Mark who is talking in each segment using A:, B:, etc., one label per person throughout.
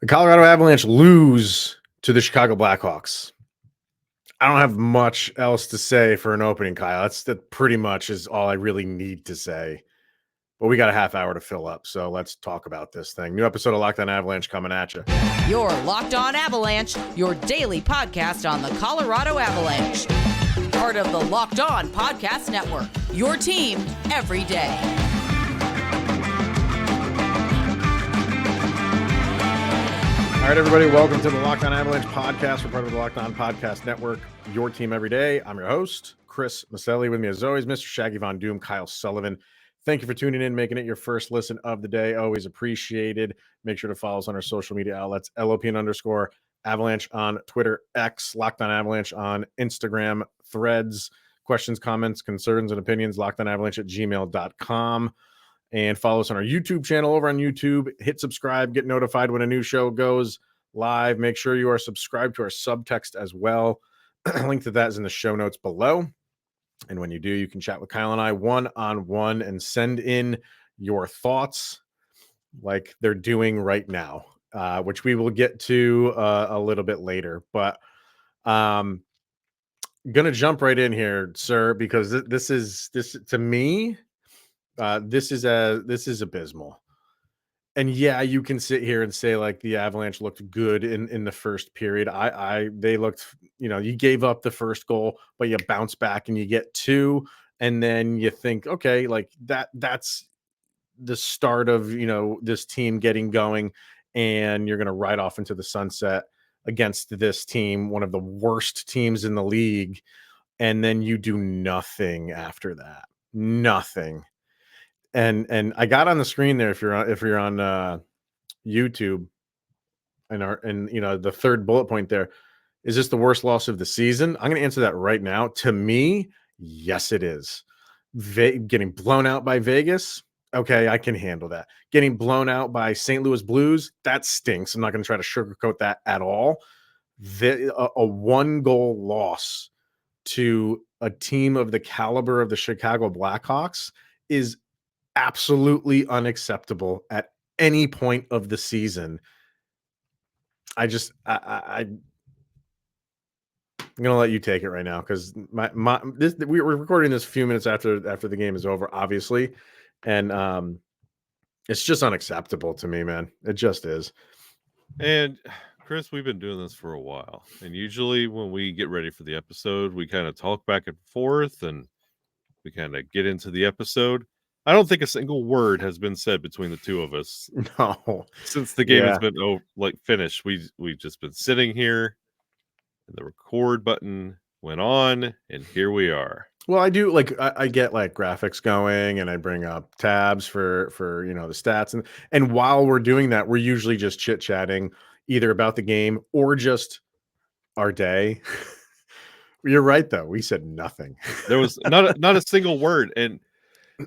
A: The Colorado Avalanche lose to the Chicago Blackhawks. I don't have much else to say for an opening, Kyle. That pretty much is all I really need to say. But we got a half hour to fill up, so let's talk about this thing. New episode of Locked On Avalanche coming at you.
B: You're Locked On Avalanche, your daily podcast on the Colorado Avalanche. Part of the Locked On Podcast Network, your team every day.
A: All right, everybody, welcome to the Locked On Avalanche podcast. We're part of the Locked On Podcast Network, your team every day. I'm your host, Chris Maselli. With me, as always, Mr. Shaggy Von Doom, Kyle Sullivan. Thank you for tuning in, making it your first listen of the day. Always appreciated. Make sure to follow us on our social media outlets, LOPN_Avalanche on Twitter, X, Locked On Avalanche on Instagram, Threads. Questions, comments, concerns, and opinions, lockedonavalanche@gmail.com. And follow us on our YouTube channel over on YouTube. Hit subscribe, get notified when a new show goes live. Make sure you are subscribed to our subtext as well. Link to that is in the show notes below. And when you do, you can chat with Kyle and I one-on-one and send in your thoughts like they're doing right now, which we will get to a little bit later. But going to jump right in here, sir, because this to me, this is abysmal. And yeah, you can sit here and say like the Avalanche looked good in the first period. They looked, you gave up the first goal, but you bounce back and you get two, and then you think, okay, like that's the start of this team getting going, and you're gonna ride off into the sunset against this team, one of the worst teams in the league, and then you do nothing after that. Nothing. And I got on the screen there if you're on YouTube and the third bullet point there, is this the worst loss of the season? I'm going to answer that right now. To me, yes, it is. Getting blown out by Vegas, okay, I can handle that. Getting blown out by St. Louis Blues, that stinks. I'm not going to try to sugarcoat that at all. A one-goal loss to a team of the caliber of the Chicago Blackhawks is absolutely unacceptable at any point of the season. I'm gonna let you take it right now because we're recording this a few minutes after the game is over, obviously, and it's just unacceptable to me, man. It just is.
C: And Chris, we've been doing this for a while, and usually when we get ready for the episode, we kind of talk back and forth, and we kind of get into the episode. I don't think a single word has been said between the two of us.
A: No,
C: since the game has been finished. We've just been sitting here, and the record button went on, and here we are.
A: Well, I do I get like graphics going, and I bring up tabs for the stats, and while we're doing that, we're usually just chit chatting either about the game or just our day. You're right, though. We said nothing.
C: There was not a single word, and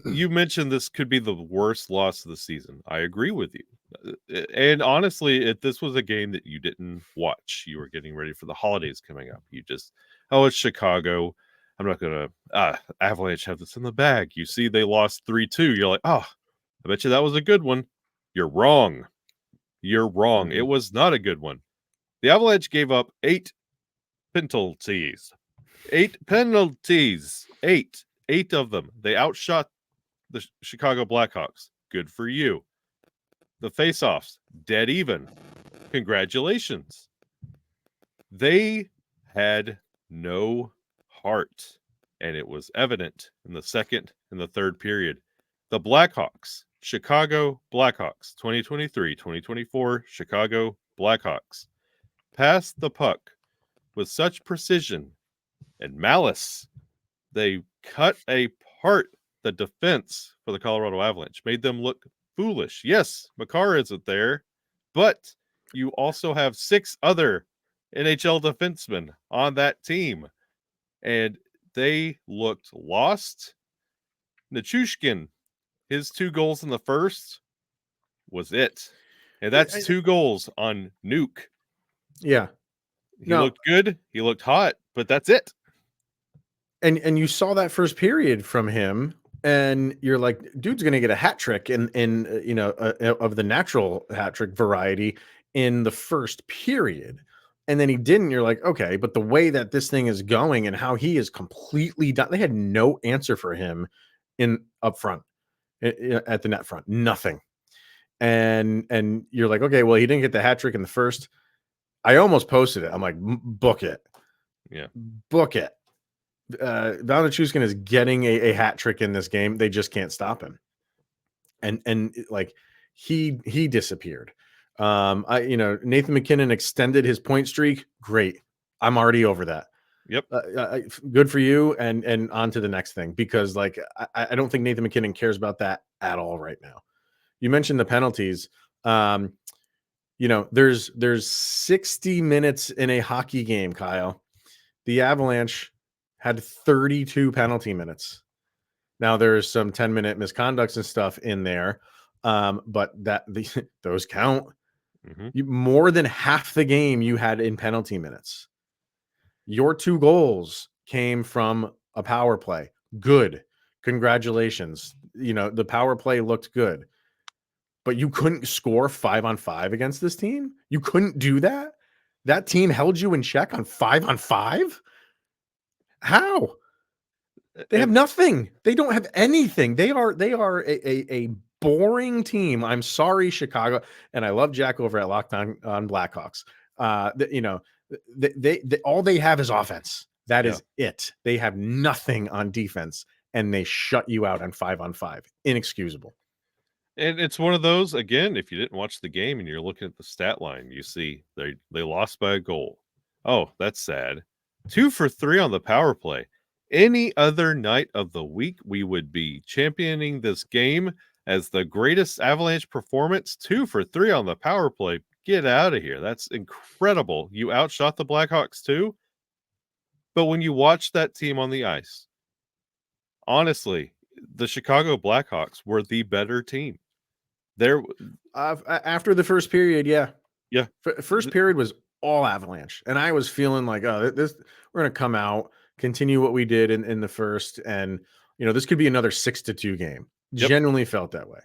C: you mentioned this could be the worst loss of the season. I agree with you. And honestly, if this was a game that you didn't watch, you were getting ready for the holidays coming up. You just, it's Chicago. I'm not going to, Avalanche have this in the bag. You see they lost 3-2. You're like, I bet you that was a good one. You're wrong. You're wrong. It was not a good one. The Avalanche gave up 8 penalties. 8 penalties. 8 of them. They outshot the Chicago Blackhawks. Good for you. The faceoffs, dead even. Congratulations. They had no heart, and it was evident in the second and the third period. The Blackhawks, Chicago Blackhawks, 2023-2024 Chicago Blackhawks, passed the puck with such precision and malice. They cut apart the defense for the Colorado Avalanche, made them look foolish. Yes, Makar isn't there, but you also have 6 other NHL defensemen on that team, and they looked lost. Nichushkin, his 2 goals in the first was it, and that's 2 goals on Nuke.
A: Yeah,
C: he looked good, he looked hot, but that's it.
A: And you saw that first period from him, and you're like, dude's going to get a hat trick of the natural hat trick variety in the first period. And then he didn't. You're like, okay, but the way that this thing is going and how he is completely done, they had no answer for him in up front at the net front, nothing. And you're like, okay, well, he didn't get the hat trick in the first. I almost posted it. I'm like, book it.
C: Yeah.
A: Book it. Valentin is getting a hat trick in this game. They just can't stop him. And like he disappeared. Nathan McKinnon extended his point streak. Great. I'm already over that.
C: Yep.
A: Good for you. And on to the next thing, because like I don't think Nathan McKinnon cares about that at all right now. You mentioned the penalties. There's 60 minutes in a hockey game, Kyle. The Avalanche had 32 penalty minutes. Now there's some 10-minute misconducts and stuff in there, but those count. Mm-hmm. More than half the game you had in penalty minutes. Your 2 goals came from a power play. Good. Congratulations. The power play looked good. But you couldn't score 5-on-5 against this team? You couldn't do that? That team held you in check on 5-on-5? How? They have nothing. They don't have anything. They are a boring team. I'm sorry, Chicago, and I love Jack over at Locked On Blackhawks. They all they have is offense. That is it. They have nothing on defense, and they shut you out on 5-on-5. Inexcusable.
C: And it's one of those, again, if you didn't watch the game and you're looking at the stat line, you see they lost by a goal. Oh, that's sad. 2 for 3 on the power play. Any other night of the week, we would be championing this game as the greatest Avalanche performance. 2 for 3 on the power play. Get out of here. That's incredible. You outshot the Blackhawks too. But when you watch that team on the ice, honestly, the Chicago Blackhawks were the better team. There,
A: after the first period, yeah. First period was all Avalanche, and I was feeling like, oh, this we're gonna come out, continue what we did in the first, and this could be another 6-2 game. Yep. Genuinely felt that way,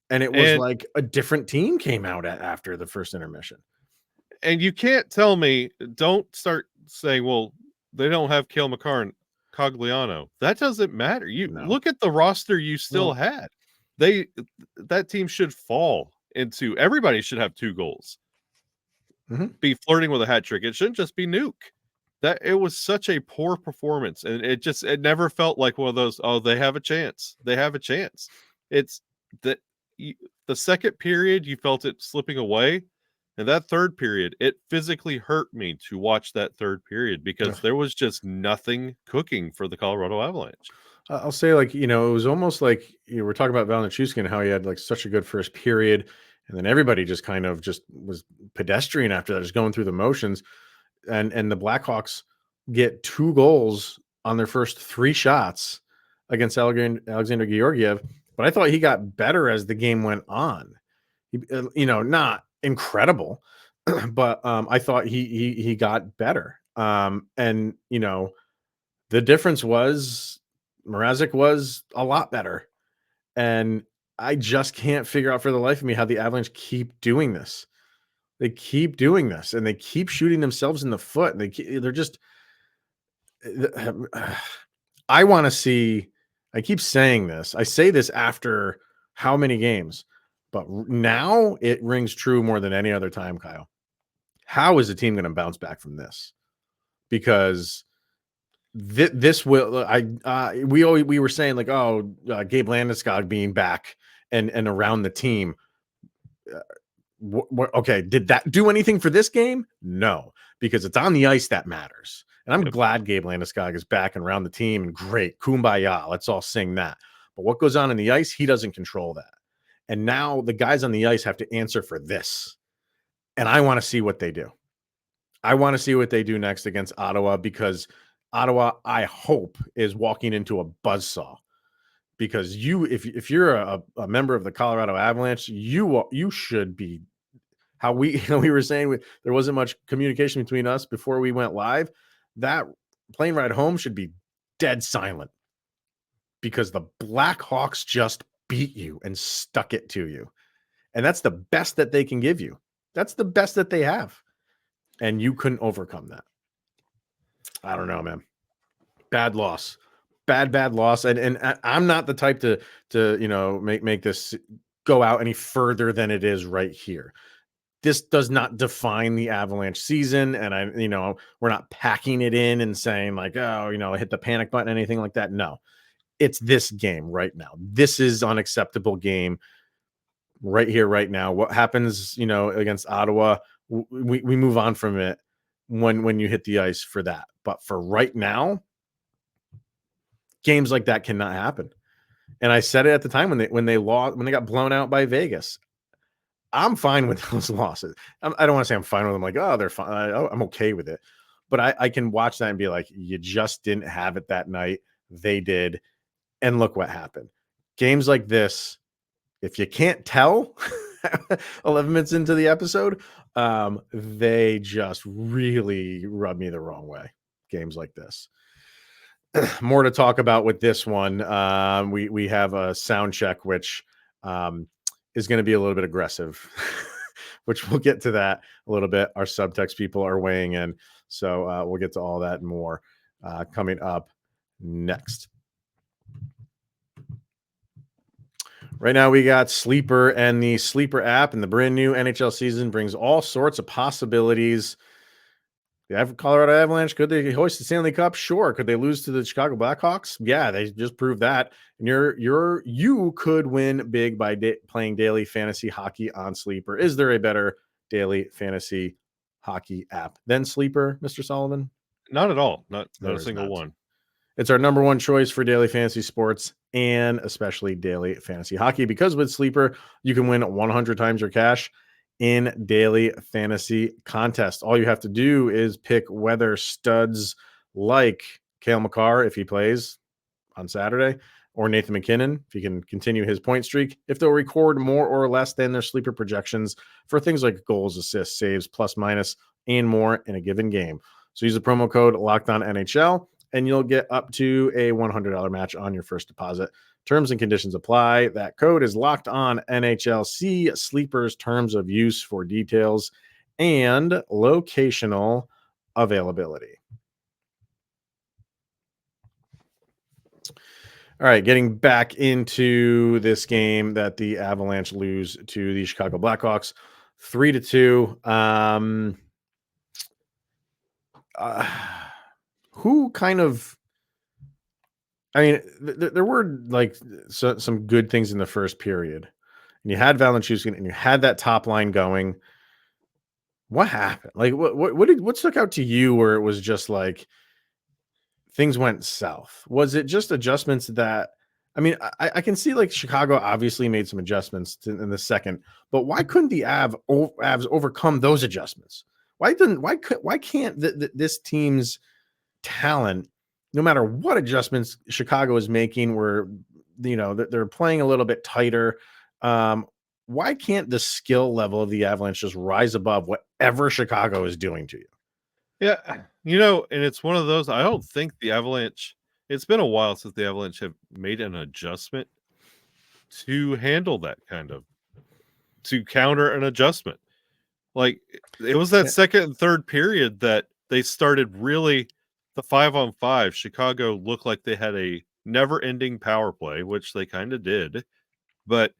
A: and it was like a different team came out after the first intermission.
C: And you can't tell me, don't start saying, well, they don't have Cale Makar and Cogliano. That doesn't matter. Look at the roster you still had. That team should fall into, everybody should have 2 goals. Mm-hmm. Be flirting with a hat trick. It shouldn't just be Nuke. That it was such a poor performance, and it never felt like one of those, oh, they have a chance. They have a chance. It's that the second period you felt it slipping away, and that third period, it physically hurt me to watch that third period because there was just nothing cooking for the Colorado Avalanche.
A: I'll say, like, it was almost like we're talking about Valentin and how he had like such a good first period, and then everybody just kind of just was pedestrian after that, just going through the motions. And the Blackhawks get 2 goals on their first 3 shots against Alexander Georgiev, but I thought he got better as the game went on. Not incredible, but I thought he got better. And the difference was Mrazek was a lot better. And I just can't figure out for the life of me how the Avalanche keep doing this. They keep doing this, and they keep shooting themselves in the foot. They're just. I want to see. I keep saying this. I say this after how many games, but now it rings true more than any other time, Kyle. How is the team going to bounce back from this? Because this will. We were saying like, oh, Gabe Landeskog being back and around the team. Okay, did that do anything for this game? No, because it's on the ice that matters. And I'm glad Gabe Landeskog is back and around the team, and great, kumbaya, let's all sing that. But what goes on in the ice, he doesn't control that. And now the guys on the ice have to answer for this. And I want to see what they do. I want to see what they do next against Ottawa, because Ottawa, I hope, is walking into a buzzsaw. Because if you're a member of the Colorado Avalanche, you should be. How we were saying there wasn't much communication between us before we went live. That plane ride home should be dead silent, because the Blackhawks just beat you and stuck it to you, and that's the best that they can give you. That's the best that they have. And you couldn't overcome that. I don't know, man. Bad loss. Bad loss. And I'm not the type to make this go out any further than it is right here. This does not define the Avalanche season. And we're not packing it in and saying like, oh, hit the panic button, anything like that. No, it's this game right now. This is unacceptable game right here, right now. What happens, against Ottawa, we move on from it when you hit the ice for that. But for right now, games like that cannot happen. And I said it at the time when they got blown out by Vegas. I'm fine with those losses. I don't want to say I'm fine with them. Like, oh, they're fine. I'm okay with it. But I can watch that and be like, you just didn't have it that night. They did. And look what happened. Games like this, if you can't tell 11 minutes into the episode, they just really rub me the wrong way. Games like this. More to talk about with this one. We have a sound check, which is going to be a little bit aggressive, which we'll get to that a little bit. Our subtext people are weighing in. So we'll get to all that and more coming up next. Right now, we got Sleeper, and the Sleeper app and the brand new NHL season brings all sorts of possibilities. The Colorado Avalanche, could they hoist the Stanley Cup? Sure. Could they lose to the Chicago Blackhawks? Yeah, they just proved that. And you could win big by playing daily fantasy hockey on Sleeper. Is there a better daily fantasy hockey app than Sleeper, Mr. Sullivan?
C: Not at all. Not a single one.
A: It's our number one choice for daily fantasy sports and especially daily fantasy hockey, because with Sleeper, you can win 100 times your cash in daily fantasy contests. All you have to do is pick whether studs like Cale Makar, if he plays on Saturday, or Nathan McKinnon, if he can continue his point streak, if they'll record more or less than their Sleeper projections for things like goals, assists, saves, plus, minus, and more in a given game. So use the promo code LOCKEDONNHL, and you'll get up to a $100 match on your first deposit. Terms and conditions apply. That code is locked on NHL. See Sleeper's terms of use for details and locational availability. All right, getting back into this game that the Avalanche lose to the Chicago Blackhawks, 3-2. Who kind of, I mean, there were like some good things in the first period, and you had Valenchushkin and you had that top line going. What happened? Like, what stuck out to you where it was just like things went south? Was it just adjustments that, I mean, I can see like Chicago obviously made some adjustments in the second, but why couldn't the Avs overcome those adjustments? Why can't this team's talent, no matter what adjustments Chicago is making, where they're playing a little bit tighter, why can't the skill level of the Avalanche just rise above whatever Chicago is doing to you?
C: Yeah, and it's one of those, I don't think the Avalanche, it's been a while since the Avalanche have made an adjustment to handle that to counter an adjustment. Like, it was that second and third period that they started really, the 5-on-5, Chicago looked like they had a never-ending power play, which they kind of did. But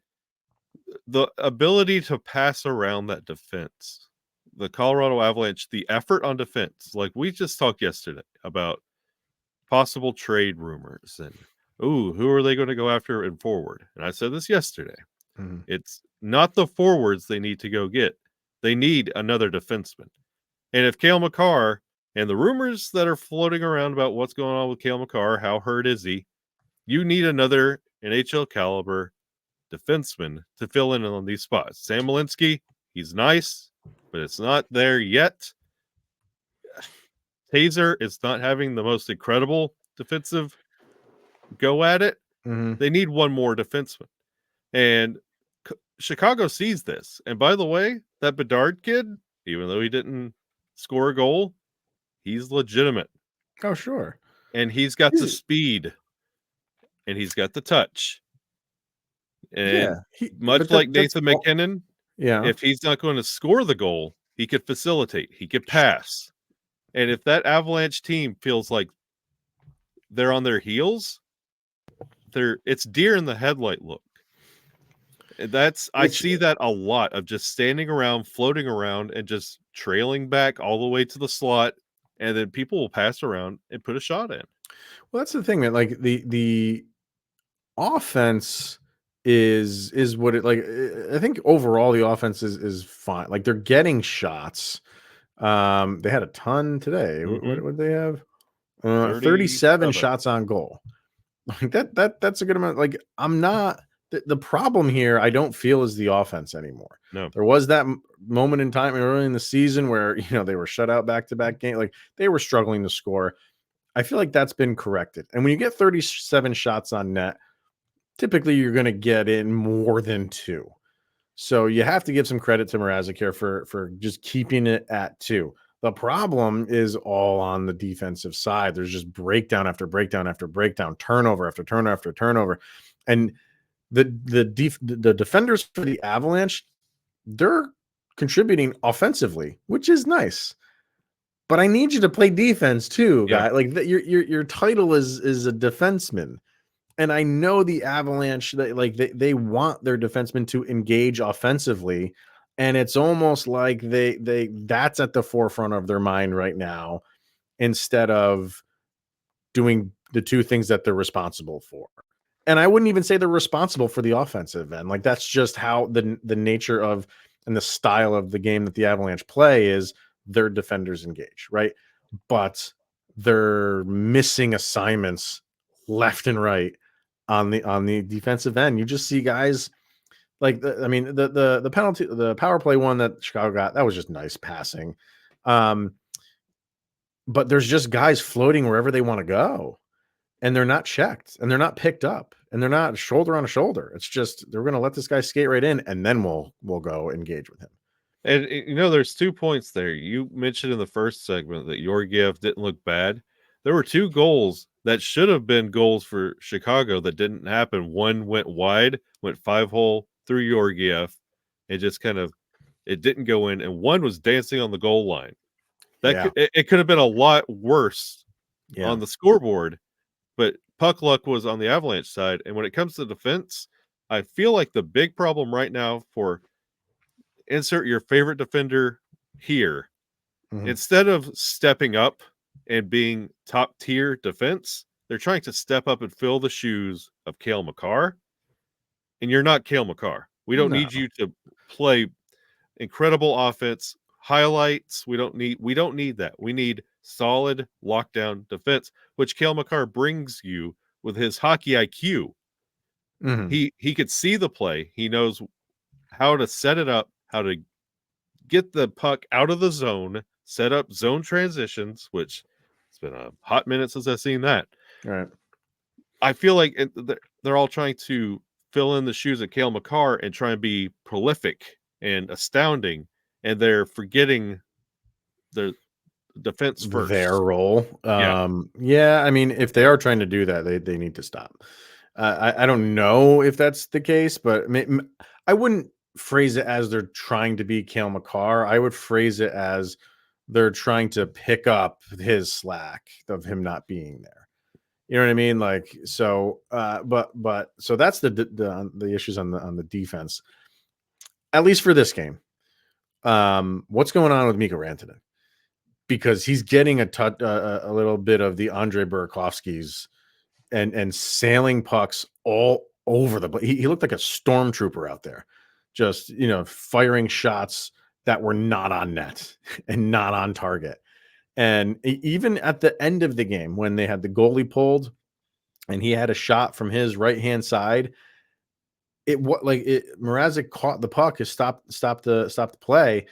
C: the ability to pass around that defense, the Colorado Avalanche, the effort on defense, like we just talked yesterday about possible trade rumors and, who are they going to go after in forward? And I said this yesterday. Mm-hmm. It's not the forwards they need to go get. They need another defenseman. And if Cale Makar, and the rumors that are floating around about what's going on with Cale Makar, how hurt is he? You need another NHL caliber defenseman to fill in on these spots. Sam Malinsky, he's nice, but it's not there yet. Taser is not having the most incredible defensive go at it. Mm-hmm. They need one more defenseman. And Chicago sees this. And by the way, that Bedard kid, even though he didn't score a goal, he's legitimate.
A: Oh, sure.
C: And he's got the speed. And he's got the touch. And much like Nathan McKinnon,
A: Yeah.
C: If he's not going to score the goal, he could facilitate, he could pass. And if that Avalanche team feels like they're on their heels, it's deer in the headlight look. I see that a lot of just standing around, floating around, and just trailing back all the way to the slot, and then people will pass around and put a shot in.
A: Well, that's the thing, man. Like the offense is what it like. I think overall the offense is fine. Like they're getting shots. They had a ton today. What would they have? 37 shots on goal. Like that's a good amount. Like I'm not the problem here. I don't feel is the offense anymore.
C: No,
A: there was that moment in time early in the season where they were shut out back-to-back game. Like they were struggling to score. I feel like that's been corrected. And when you get 37 shots on net, typically you're going to get in more than 2. So you have to give some credit to Mrazek here for just keeping it at 2. The problem is all on the defensive side. There's just breakdown after breakdown after breakdown, turnover after turnover after turnover. And the defenders for the Avalanche, they're contributing offensively, which is nice. But I need you to play defense too, guy. Like your title is a defenseman. And I know the Avalanche, they want their defensemen to engage offensively, and it's almost like that's at the forefront of their mind right now, instead of doing the 2 things that they're responsible for. And I wouldn't even say they're responsible for the offensive end. Like that's just how the nature of and the style of the game that the Avalanche play is. Their defenders engage, right? But they're missing assignments left and right on the defensive end. You just see guys like the penalty, the power play one that Chicago got, that was just nice passing. But there's just guys floating wherever they want to go, and they're not checked, and they're not picked up, and they're not shoulder on a shoulder. It's just they're going to let this guy skate right in, and then we'll go engage with him.
C: And there's 2 points there. You mentioned in the first segment that Georgiev didn't look bad. There were 2 goals that should have been goals for Chicago that didn't happen. One went wide, went 5-hole through Georgiev, and just it didn't go in. And one was dancing on the goal line. It could have been a lot worse on the scoreboard, but puck luck was on the Avalanche side. And when it comes to defense, I feel like the big problem right now for insert your favorite defender here, instead of stepping up and being top tier defense, they're trying to step up and fill the shoes of Cale Makar. And you're not Cale Makar. We don't need you to play incredible offense highlights. We don't need that. We need solid lockdown defense, which Cale Makar brings you with his hockey IQ. He could see the play. He knows how to set it up, how to get the puck out of the zone, set up zone transitions, which it's been a hot minute since I've seen that.
A: All right.
C: I feel like they're all trying to fill in the shoes of Cale Makar and try and be prolific and astounding, and they're forgetting their defense first.
A: Their role. I mean, if they are trying to do that, they need to stop. I don't know if that's the case, but I wouldn't phrase it as they're trying to be Cale Makar. I would phrase it as they're trying to pick up his slack of him not being there. You know what I mean? Like, so, but so that's the issues on the defense, at least for this game. What's going on with Mikko Rantanen? Because he's getting a little bit of the Andre Burakovsky's and sailing pucks all over the place. He looked like a stormtrooper out there, just firing shots that were not on net and not on target. And even at the end of the game, when they had the goalie pulled and he had a shot from his right hand side, Mrazek caught the puck, stopped the play,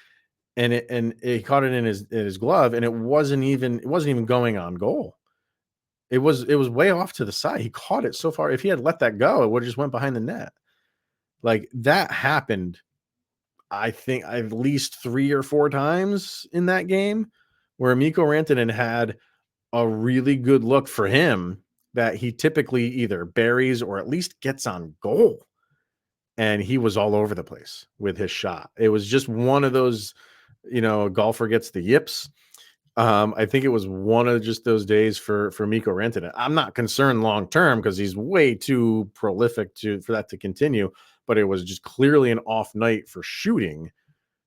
A: and he caught it in his glove, and it wasn't even going on goal. It was way off to the side. He caught it so far. If he had let that go, it would have just went behind the net. Like that happened, I think, at least 3 or 4 times in that game, where Mikko Rantanen had a really good look for him that he typically either buries or at least gets on goal. and he was all over the place with his shot. It was just one of those, a golfer gets the yips. I think it was one of just those days for Mikko Rantanen. I'm not concerned long term because he's way too prolific for that to continue, but it was just clearly an off night for shooting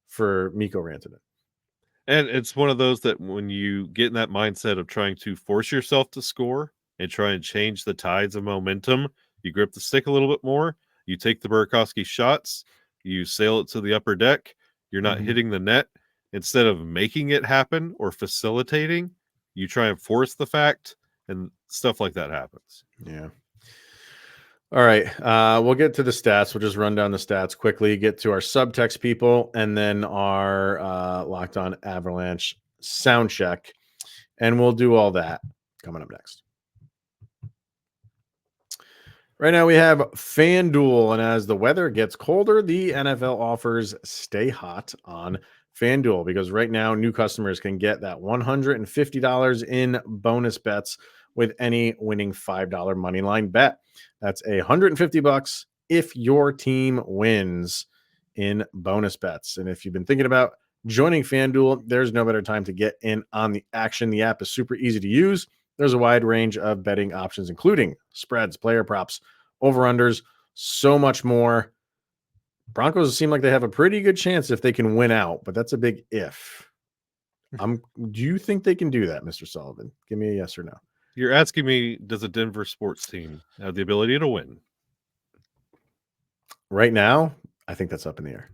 A: for Mikko Rantanen.
C: And it's one of those that when you get in that mindset of trying to force yourself to score and try and change the tides of momentum, you grip the stick a little bit more, you take the Burakovsky shots, you sail it to the upper deck, you're not hitting the net. Instead of making it happen or facilitating, you try and force the fact, and stuff like that happens.
A: Yeah. All right. We'll get to the stats. We'll just run down the stats quickly, get to our subtext people, and then our Locked On Avalanche sound check. And we'll do all that coming up next. Right now we have FanDuel, and as the weather gets colder, the NFL offers stay hot on FanDuel, because right now new customers can get that $150 in bonus bets with any winning $5 money line bet. That's $150 if your team wins in bonus bets. And if you've been thinking about joining FanDuel, there's no better time to get in on the action. The app is super easy to use. There's a wide range of betting options, including spreads, player props, over-unders, so much more. Broncos seem like they have a pretty good chance if they can win out, but that's a big if. Do you think they can do that, Mr. Sullivan? Give me a yes or no.
C: You're asking me, does a Denver sports team have the ability to win?
A: Right now, I think that's up in the air.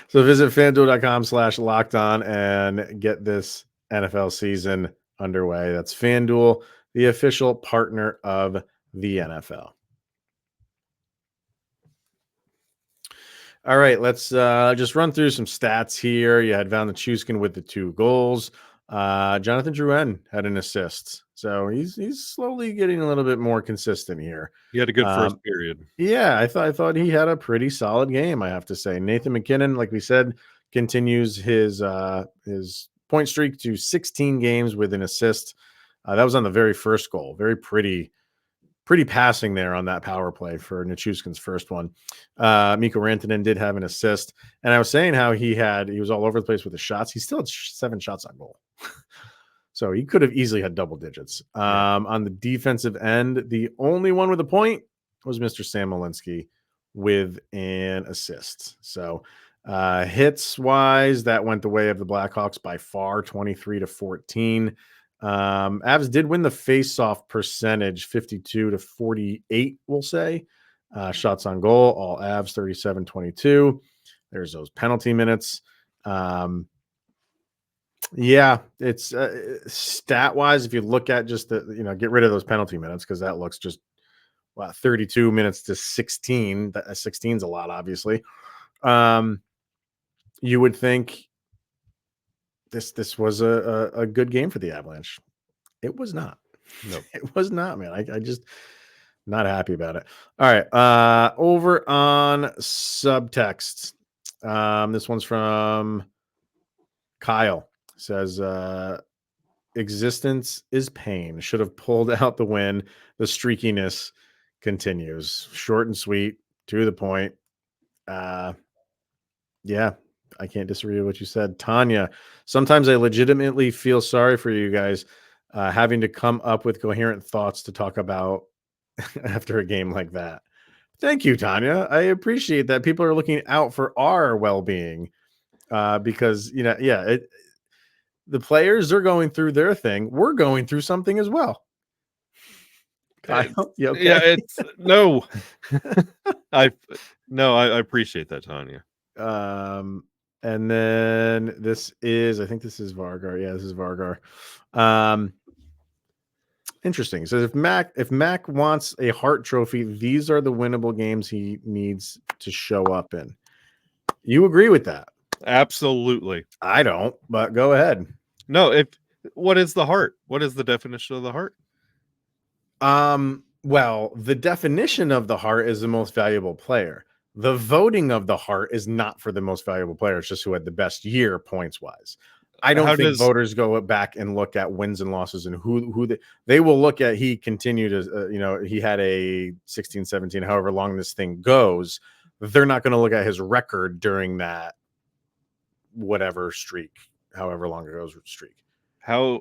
A: So visit FanDuel.com/lockedon and get this NFL season underway. That's FanDuel, the official partner of the NFL. All right, let's just run through some stats here. You had Val Nichushkin with the 2 goals. Jonathan Drouin had an assist. So he's slowly getting a little bit more consistent here.
C: He had a good first period.
A: Yeah, I thought he had a pretty solid game, I have to say. Nathan McKinnon, like we said, continues his point streak to 16 games with an assist. That was on the very first goal. Very pretty passing there on that power play for Nichushkin's first one. Mikko Rantanen did have an assist. And I was saying how he was all over the place with the shots. He still had 7 shots on goal. So he could have easily had double digits. On the defensive end, the only one with a point was Mr. Sam Malinsky with an assist. So hits-wise, that went the way of the Blackhawks by far, 23-14. Avs did win the face-off percentage, 52-48, we'll say. Shots on goal, all Avs, 37-22. There's those penalty minutes. Yeah, it's stat-wise, if you look at just get rid of those penalty minutes, because that looks just 32 minutes to 16. 16 is a lot, obviously. You would think this was a good game for the Avalanche. It was not.
C: No,
A: it was not, man. I just not happy about it. All right. Over on subtext. This one's from Kyle. Says, existence is pain. Should have pulled out the win. The streakiness continues. Short and sweet, to the point. Yeah, I can't disagree with what you said. Tanya, sometimes I legitimately feel sorry for you guys having to come up with coherent thoughts to talk about after a game like that. Thank you, Tanya. I appreciate that people are looking out for our well-being because, the players are going through their thing. We're going through something as well. Kyle, you okay?
C: Yeah, it's no. I appreciate that, Tanya.
A: And then I think this is Vargar. Yeah, this is Vargar. Interesting. So if Mac wants a Hart Trophy, these are the winnable games he needs to show up in. You agree with that?
C: Absolutely.
A: I don't, but go ahead.
C: No, what is the Hart? What is the definition of the Hart?
A: Well, the definition of the Hart is the most valuable player. The voting of the Hart is not for the most valuable player. It's just who had the best year points wise. I don't
C: how
A: think
C: does
A: voters go back and look at wins and losses and who they will look at. He continued as he had a 16, 17, however long this thing goes. They're not going to look at his record during that whatever streak, however long it goes streak.
C: how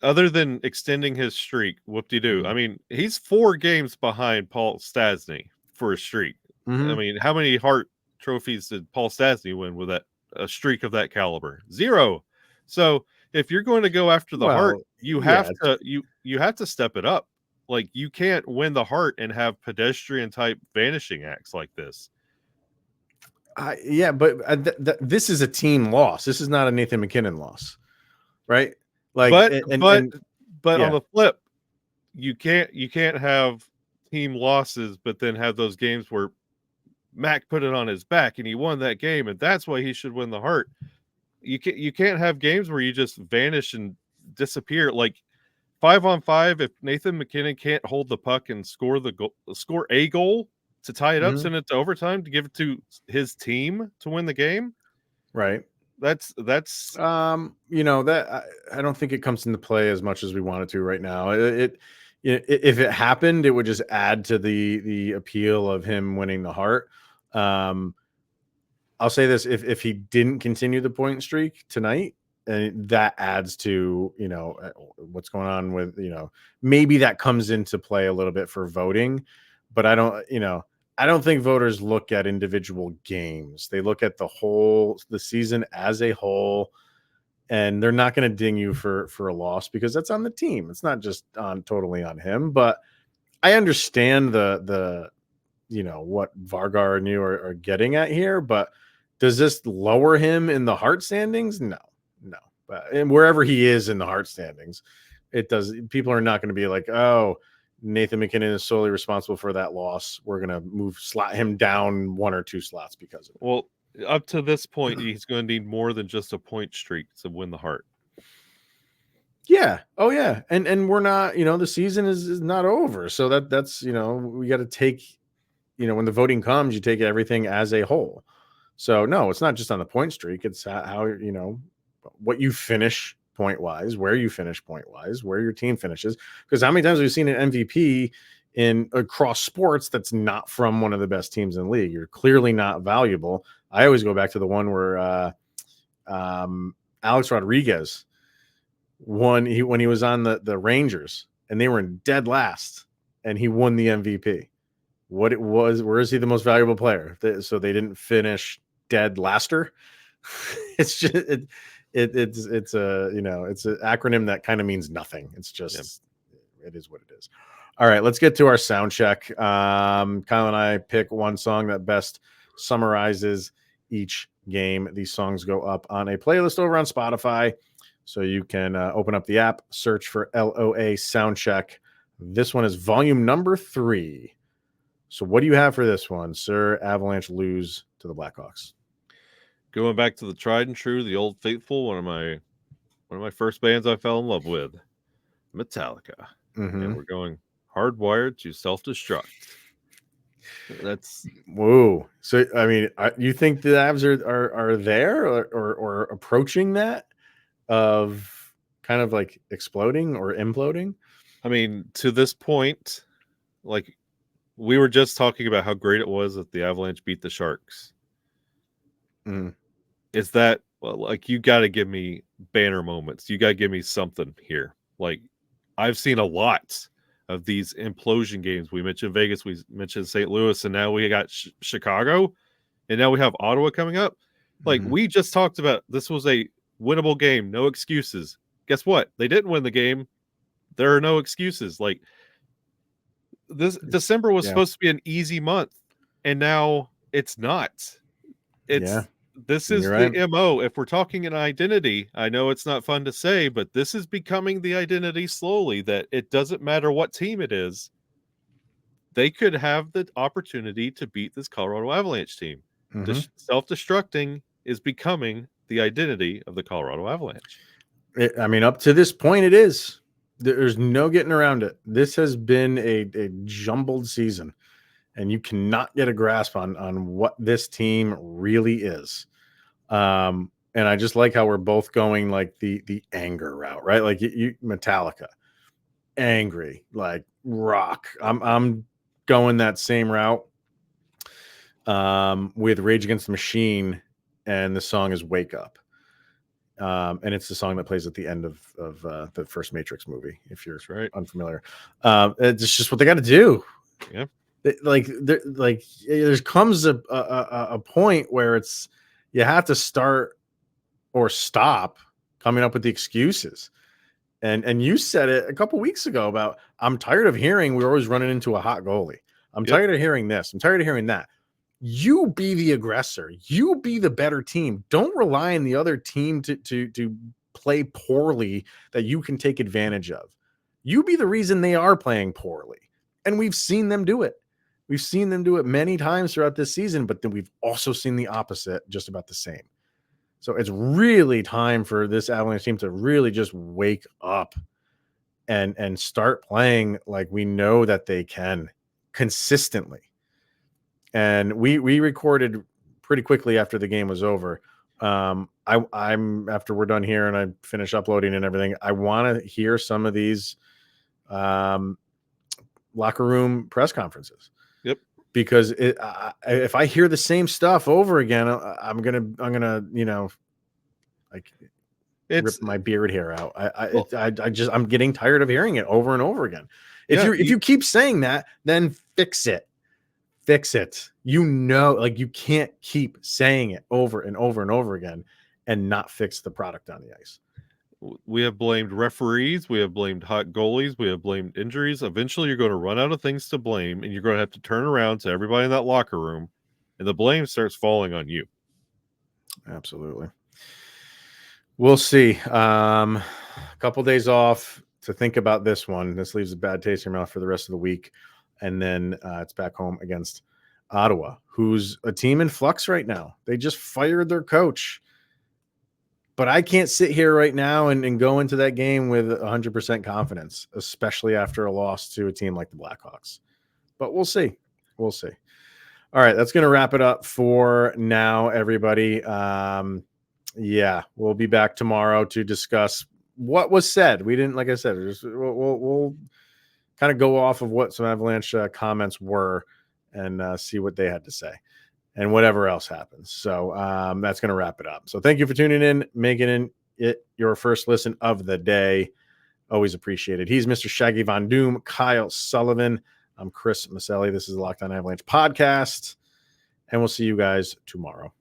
C: other than extending his streak, whoop-de-doo. I mean, he's 4 games behind Paul Stastny for a streak. I mean, how many Hart trophies did Paul Stastny win with a streak of that caliber? 0. So if you're going to go after the Hart, you have to step it up. Like, you can't win the Hart and have pedestrian type vanishing acts like this.
A: But this is a team loss. This is not a Nathan MacKinnon loss, right? Like,
C: but on the flip, you can't have team losses, but then have those games where Mac put it on his back and he won that game, and that's why he should win the Hart. You can't have games where you just vanish and disappear. Like 5-on-5, if Nathan MacKinnon can't hold the puck and score a goal to tie it up, send it to overtime to give it to his team to win the game,
A: right?
C: That's
A: that I don't think it comes into play as much as we want it to right now. If it happened, it would just add to the appeal of him winning the Hart. I'll say this: if he didn't continue the point streak tonight, and that adds to what's going on with maybe that comes into play a little bit for voting, but I don't think voters look at individual games. They look at the season as a whole, and they're not going to ding you for a loss because that's on the team. It's not just totally on him. But I understand the what Vargar and you are getting at here. But does this lower him in the Hart standings? No. And wherever he is in the Hart standings, it does. People are not going to be like, oh, Nathan MacKinnon is solely responsible for that loss. We're going to slot him down 1 or 2 slots because of it.
C: Well, up to this point, he's going to need more than just a point streak to win the Hart.
A: Yeah. Oh, yeah. And we're not, the season is not over. So that's, we got to take, when the voting comes, you take everything as a whole. So no, it's not just on the point streak. It's how, what you finish point wise, where you finish point wise, where your team finishes. Because how many times have we seen an MVP across sports that's not from one of the best teams in the league? You're clearly not valuable. I always go back to the one where Alex Rodriguez won when he was on the Rangers and they were in dead last and he won the MVP. What it was, where is he the most valuable player? So they didn't finish dead laster. It's just it's an acronym that kind of means nothing. It's just it is what it is. All right, let's get to our sound check. Kyle and I pick one song that best summarizes each game. These songs go up on a playlist over on Spotify, so you can open up the app, search for LOA Soundcheck. This one is volume number 3. So what do you have for this one, sir? Avalanche lose to the Blackhawks.
C: Going back to the tried and true, the old faithful, one of my first bands I fell in love with, Metallica. And we're going Hardwired to Self-Destruct. That's
A: whoa. So I mean, you think the Avs are there or approaching that of kind of like exploding or imploding?
C: I mean, to this point, like we were just talking about how great it was that the Avalanche beat the Sharks. Is that like you got to give me banner moments? You got to give me something here. Like I've seen a lot of these implosion games. We mentioned Vegas, we mentioned St. Louis, and now we got Chicago, and now we have Ottawa coming up. Like we just talked about, this was a winnable game, no excuses. Guess what? They didn't win the game. There are no excuses. Like this December was supposed to be an easy month, and now it's not. This is the MO. If we're talking an identity, I know it's not fun to say, but this is becoming the identity slowly, that it doesn't matter what team it is. They could have the opportunity to beat this Colorado Avalanche team. Self-destructing is becoming the identity of the Colorado Avalanche.
A: Up to this point, it is. There's no getting around it. This has been a jumbled season, and you cannot get a grasp on what this team really is. And And I just like how we're both going like the anger route, right? Like you Metallica, angry, like rock. I'm going that same route with Rage Against the Machine, and the song is Wake Up. And it's the song that plays at the end of the first Matrix movie, if you're unfamiliar. It's just what they got to do.
C: Yeah.
A: There comes a point where it's you have to start or stop coming up with the excuses. And you said it a couple weeks ago about I'm tired of hearing we're always running into a hot goalie. I'm tired of hearing this. I'm tired of hearing that. You be the aggressor. You be the better team. Don't rely on the other team to play poorly that you can take advantage of. You be the reason they are playing poorly. And we've seen them do it. We've seen them do it many times throughout this season, but then we've also seen the opposite, just about the same. So it's really time for this Avalanche team to really just wake up and start playing like we know that they can consistently. And we recorded pretty quickly after the game was over. I'm after we're done here and I finish uploading and everything, I want to hear some of these locker room press conferences.
C: Yep.
A: Because if I hear the same stuff over again, I'm gonna like rip my beard hair out. I'm getting tired of hearing it over and over again. If you keep saying that, then fix it. Fix it. Like you can't keep saying it over and over and over again and not fix the product on the ice.
C: We have blamed referees. We have blamed hot goalies. We have blamed injuries. Eventually, you're going to run out of things to blame, and you're going to have to turn around to everybody in that locker room, and the blame starts falling on you.
A: Absolutely. We'll see. A couple days off to think about this one. This leaves a bad taste in your mouth for the rest of the week. And then it's back home against Ottawa, who's a team in flux right now. They just fired their coach. But I can't sit here right now and go into that game with 100% confidence, especially after a loss to a team like the Blackhawks. But we'll see. We'll see. All right, that's going to wrap it up for now, everybody. Yeah, we'll be back tomorrow to discuss what was said. We didn't, like I said, we'll kind of go off of what some Avalanche comments were and see what they had to say and whatever else happens. So that's going to wrap it up. So thank you for tuning in, making it your first listen of the day. Always appreciated. He's Mr. Shaggy Von Doom, Kyle Sullivan. I'm Chris Maselli. This is the Locked On Avalanche podcast, and we'll see you guys tomorrow.